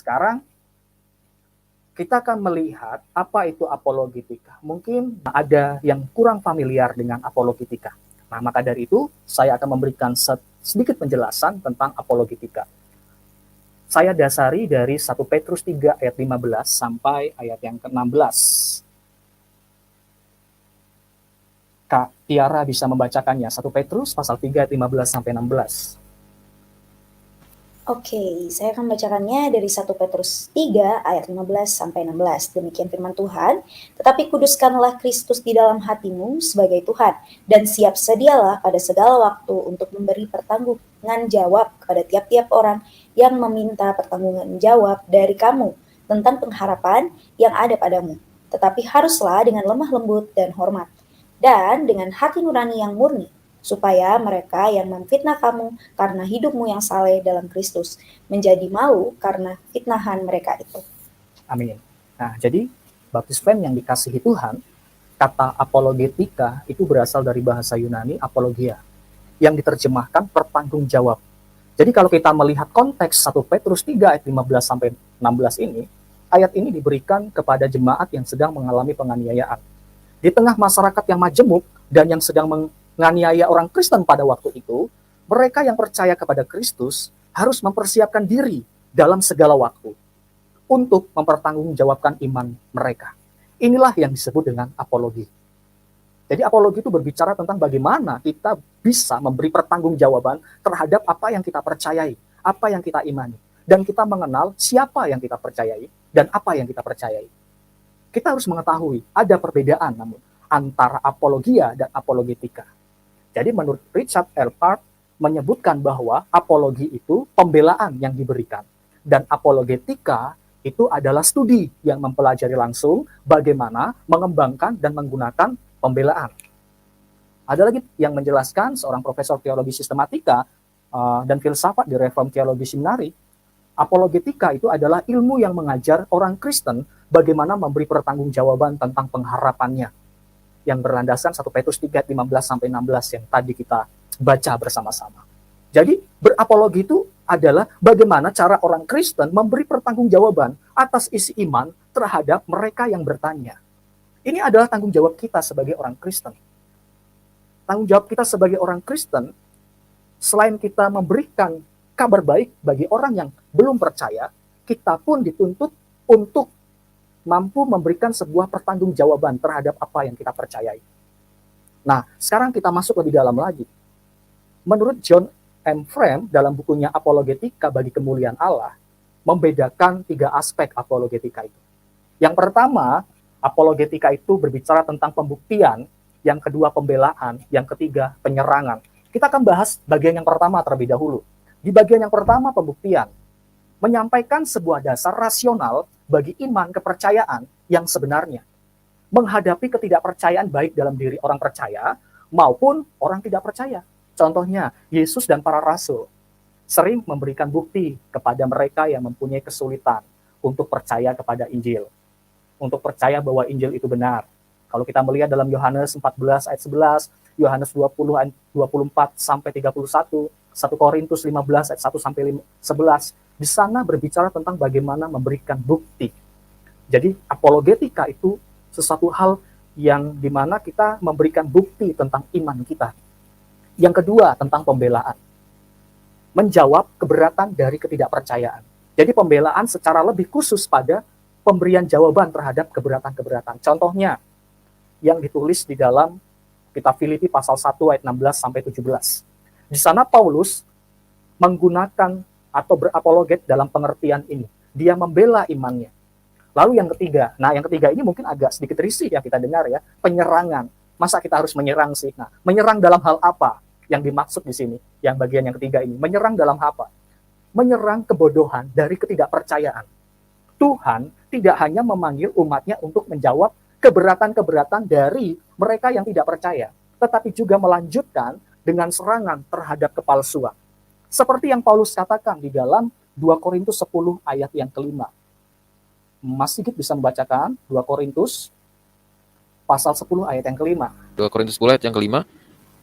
Sekarang kita akan melihat apa itu apologetika. Mungkin ada yang kurang familiar dengan apologetika. Nah, maka dari itu saya akan memberikan sedikit penjelasan tentang apologetika. Saya dasari dari 1 Petrus 3 ayat 15 sampai ayat yang ke-16. Kak Tiara bisa membacakannya. 1 Petrus pasal 3 ayat 15 sampai 16. Oke, saya akan bacakannya dari 1 Petrus 3 ayat 15 sampai 16. Demikian firman Tuhan, tetapi kuduskanlah Kristus di dalam hatimu sebagai Tuhan, dan siap sedialah pada segala waktu untuk memberi pertanggungan jawab kepada tiap-tiap orang yang meminta pertanggungan jawab dari kamu tentang pengharapan yang ada padamu. Tetapi haruslah dengan lemah lembut dan hormat, dan dengan hati nurani yang murni, supaya mereka yang memfitnah kamu karena hidupmu yang saleh dalam Kristus menjadi malu karena fitnahan mereka itu. Amin. Nah, jadi baptis friend yang dikasihi Tuhan, kata apologetika itu berasal dari bahasa Yunani apologia, yang diterjemahkan bertanggung jawab. Jadi kalau kita melihat konteks 1 Petrus 3 ayat 15 sampai 16 ini, ayat ini diberikan kepada jemaat yang sedang mengalami penganiayaan. Di tengah masyarakat yang majemuk dan yang sedang menganiaya orang Kristen pada waktu itu, mereka yang percaya kepada Kristus harus mempersiapkan diri dalam segala waktu untuk mempertanggungjawabkan iman mereka. Inilah yang disebut dengan apologi. Jadi apologi itu berbicara tentang bagaimana kita bisa memberi pertanggungjawaban terhadap apa yang kita percayai, apa yang kita imani, dan kita mengenal siapa yang kita percayai dan apa yang kita percayai. Kita harus mengetahui ada perbedaan namun antara apologia dan apologetika. Jadi menurut Richard L. Park menyebutkan bahwa apologi itu pembelaan yang diberikan dan apologetika itu adalah studi yang mempelajari langsung bagaimana mengembangkan dan menggunakan pembelaan. Ada lagi yang menjelaskan seorang profesor teologi sistematika dan filsafat di Reform Theology Seminary, apologetika itu adalah ilmu yang mengajar orang Kristen bagaimana memberi pertanggungjawaban tentang pengharapannya, yang berlandaskan 1 Petrus 3 15 sampai 16 yang tadi kita baca bersama-sama. Jadi berapologi itu adalah bagaimana cara orang Kristen memberi pertanggungjawaban atas isi iman terhadap mereka yang bertanya. Ini adalah tanggung jawab kita sebagai orang Kristen. Tanggung jawab kita sebagai orang Kristen, selain kita memberikan kabar baik bagi orang yang belum percaya, kita pun dituntut untuk mampu memberikan sebuah pertanggungjawaban terhadap apa yang kita percayai. Nah, sekarang kita masuk lebih dalam lagi. Menurut John M. Frame dalam bukunya Apologetika bagi Kemuliaan Allah, membedakan 3 aspek apologetika itu. Yang pertama, apologetika itu berbicara tentang pembuktian, yang kedua pembelaan, yang ketiga penyerangan. Kita akan bahas bagian yang pertama terlebih dahulu. Di bagian yang pertama, pembuktian. Menyampaikan sebuah dasar rasional bagi iman kepercayaan yang sebenarnya. Menghadapi ketidakpercayaan baik dalam diri orang percaya maupun orang tidak percaya. Contohnya, Yesus dan para rasul sering memberikan bukti kepada mereka yang mempunyai kesulitan untuk percaya kepada Injil. Untuk percaya bahwa Injil itu benar. Kalau kita melihat dalam Yohanes 14 ayat 11, Yohanes 20 ayat 24 sampai 31, 1 Korintus 15 ayat 1 sampai 11, di sana berbicara tentang bagaimana memberikan bukti. Jadi apologetika itu sesuatu hal yang dimana kita memberikan bukti tentang iman kita. Yang kedua, tentang pembelaan. Menjawab keberatan dari ketidakpercayaan. Jadi pembelaan secara lebih khusus pada pemberian jawaban terhadap keberatan-keberatan. Contohnya, yang ditulis di dalam kitab Filipi pasal 1 ayat 16 sampai 17. Di sana Paulus menggunakan atau berapologet dalam pengertian ini. Dia membela imannya. Lalu yang ketiga, yang ketiga ini mungkin agak sedikit risih ya kita dengar ya, penyerangan. Masa kita harus menyerang sih? Nah, menyerang dalam hal apa yang dimaksud di sini? Yang bagian yang ketiga ini, menyerang dalam apa? Menyerang kebodohan dari ketidakpercayaan. Tuhan tidak hanya memanggil umatnya untuk menjawab keberatan-keberatan dari mereka yang tidak percaya, tetapi juga melanjutkan dengan serangan terhadap kepalsuan. Seperti yang Paulus katakan di dalam 2 Korintus 10 ayat yang kelima. Mas Sigit bisa membacakan 2 Korintus pasal 10 ayat yang kelima. 2 Korintus 10 ayat yang kelima.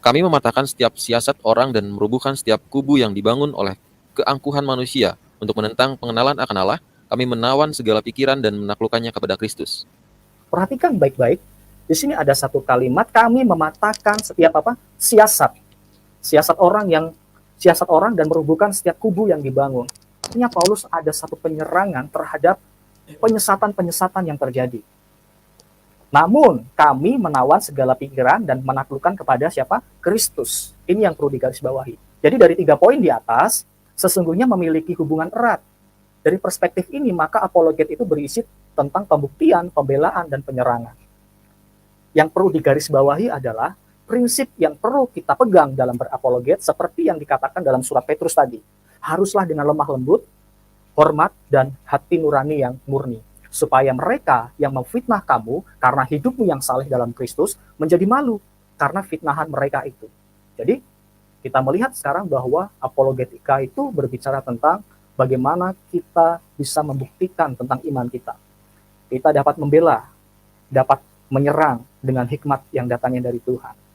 Kami mematahkan setiap siasat orang dan merubuhkan setiap kubu yang dibangun oleh keangkuhan manusia untuk menentang pengenalan akan Allah Kami menawan segala pikiran dan menaklukkannya kepada Kristus. Perhatikan baik-baik. Di sini ada satu kalimat, kami mematahkan setiap siasat. Siasat orang dan merubuhkan setiap kubu yang dibangun. Artinya Paulus ada satu penyerangan terhadap penyesatan-penyesatan yang terjadi. Namun kami menawan segala pikiran dan menaklukkan kepada siapa? Kristus. Ini yang perlu digarisbawahi. Jadi dari 3 poin di atas, sesungguhnya memiliki hubungan erat. Dari perspektif ini, maka apologet itu berisi tentang pembuktian, pembelaan, dan penyerangan. Yang perlu digarisbawahi adalah prinsip yang perlu kita pegang dalam berapologet seperti yang dikatakan dalam surat Petrus tadi. Haruslah dengan lemah lembut, hormat, dan hati nurani yang murni. Supaya mereka yang memfitnah kamu karena hidupmu yang saleh dalam Kristus menjadi malu karena fitnahan mereka itu. Jadi, kita melihat sekarang bahwa apologetika itu berbicara tentang bagaimana kita bisa membuktikan tentang iman kita. Kita dapat membela, dapat menyerang dengan hikmat yang datangnya dari Tuhan.